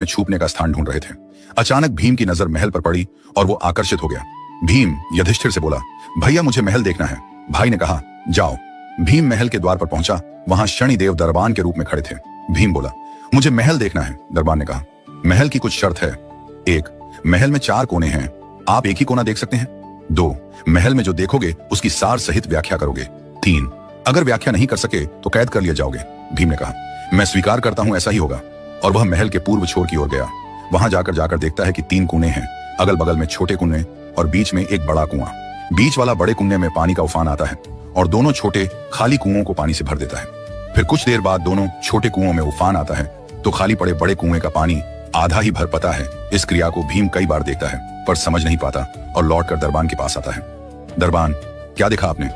में छुपने का स्थान ढूंढ रहे थे। अचानक भीम की नजर महल पर पड़ी और वो आकर्षित हो गया। भीम युधिष्ठिर से बोला, भैया मुझे महल देखना है। भाई ने कहा, जाओ। भीम महल के द्वार पर पहुंचा। वहां शनिदेव दरबान के रूप में खड़े थे। भीम बोला, मुझे महल देखना है। दरबान ने कहा, महल की कुछ शर्त है। 1, महल में 4 कोने हैं, आप एक ही कोना देख सकते हैं। 2, महल में जो देखोगे उसकी सार सहित व्याख्या करोगे। 3, अगर व्याख्या नहीं कर सके तो कैद कर लिए जाओगे। भीम ने कहा, मैं स्वीकार करता हूं, ऐसा ही होगा। और वह महल के पूर्व छोर की ओर गया। वहां जाकर देखता है कि 3 कुएं हैं, अगल बगल में छोटे कुएं और बीच में एक बड़ा कुआं। बीच वाला बड़े कुएं में पानी का उफान आता है और दोनों छोटे खाली कुओं को पानी से भर देता है। फिर कुछ देर बाद दोनों छोटे कुओं में उफान आता है तो खाली पड़े बड़े कुएं का पानी आधा ही भर पाता है। इस क्रिया को भीम कई बार देखता है पर समझ नहीं पाता और लौटकर दरबान के पास आता है। दरबान, क्या देखा आपने?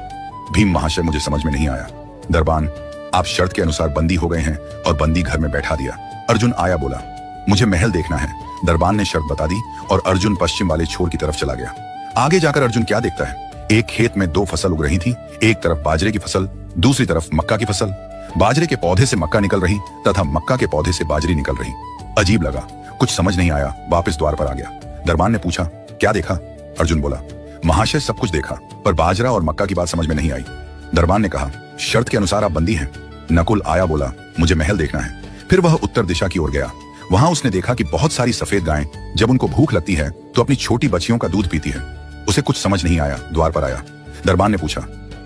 भीम, महाशय मुझे समझ में नहीं आया। दरबान, आप शर्त के अनुसार बंदी हो गए हैं और बंदी घर में बैठा दिया। अर्जुन आया, बोला, मुझे महल देखना है। दरबान ने शर्त बता दी और अर्जुन पश्चिम वाले छोर की तरफ चला गया। आगे जाकर अर्जुन क्या देखता है? एक खेत में 2 फसल उग रही थी। एक तरफ बाजरे की फसल, दूसरी तरफ मक्का की फसल। बाजरे के पौधे से मक्का निकल रही तथा मक्का के पौधे से बाजरी निकल रही। अजीब लगा, कुछ समझ नहीं आया, वापस द्वार पर आ गया। दरबान ने पूछा, क्या देखा? अर्जुन बोला, महाशय सब कुछ देखा पर बाजरा और मक्का की बात समझ में नहीं आई। दरबान ने कहा, शर्त के अनुसार आप बंदी हैं। नकुल आया, बोला, मुझे महल देखना है। फिर वह उत्तर दिशा की ओर गया। वहां उसने देखा कि बहुत सारी सफेद गायें जब उनको भूख लगती है तो अपनी छोटी बच्चियों का दूध पीती है। उसे कुछ समझ नहीं आया, द्वार पर आया। दरबान ने पूछा,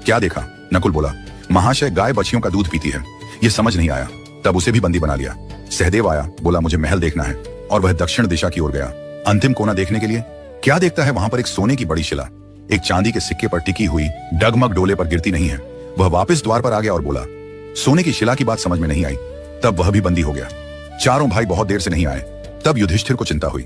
क्या देखा? नकुल बोला, महाशय गाय बच्चियों का दूध पीती है। ये समझ नहीं आया, तब उसे भी बंदी बना लिया। सहदेव आया, बोला, मुझे महल देखना है और वह दक्षिण दिशा की ओर गया। अंतिम कोना देखने के लिए क्या देखता है? वहां पर एक सोने की बड़ी शिला एक चांदी के सिक्के पर टिकी हुई डगमग डोले पर गिरती नहीं है। वह वापस द्वार पर आ गया और बोला, सोने की शिला की बात समझ में नहीं आई। तब वह भी बंदी हो गया। चारों भाई बहुत देर से नहीं आए। तब युधिष्ठिर को चिंता हुई।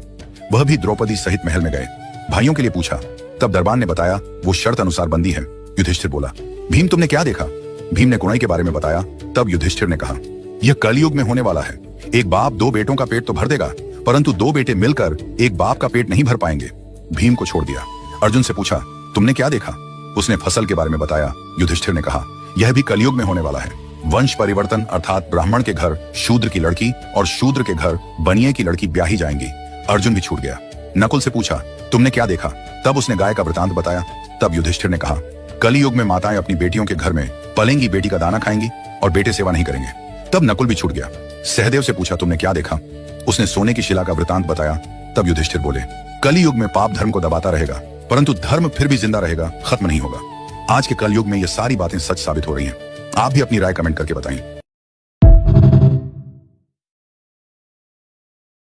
वह भी द्रौपदी सहित महल में गए। भाइयों के लिए पूछा। तब दरबान ने बताया वो शर्त अनुसार बंदी है। युधिष्ठिर बोला, भीम तुमने क्या देखा? भीम ने कुणाई के बारे में बताया। तब युधिष्ठिर ने कहा, यह कलयुग में होने वाला है। एक बाप 2 बेटों का पेट तो भर देगा परंतु 2 बेटे मिलकर एक बाप का पेट नहीं भर पाएंगे। भीम को छोड़ दिया। अर्जुन से पूछा, तुमने क्या देखा? उसने फसल के बारे में बताया। युधिष्ठिर ने कहा, यह भी कलयुग में होने वाला है। वंश परिवर्तन अर्थात ब्राह्मण के घर शूद्र की लड़की और शूद्र के घर बनिए की लड़की ब्याही जाएंगी। अर्जुन भी छूट गया। नकुल से पूछा, तुमने क्या देखा? तब उसने गाय का वृतांत बताया। तब युधिष्ठिर ने कहा, कलयुग में माताएं अपनी बेटियों के घर में पलेंगी, बेटी का दाना खाएंगी और बेटे सेवा नहीं करेंगे। तब नकुल भी छूट गया। सहदेव से पूछा, तुमने क्या देखा? उसने सोने की शिला का वृतांत बताया। तब युधिष्ठिर बोले, कलयुग में पाप धर्म को दबाता रहेगा परंतु धर्म फिर भी जिंदा रहेगा, खत्म नहीं होगा। आज के कलयुग में ये सारी बातें सच साबित हो रही हैं। आप भी अपनी राय कमेंट करके बताएं।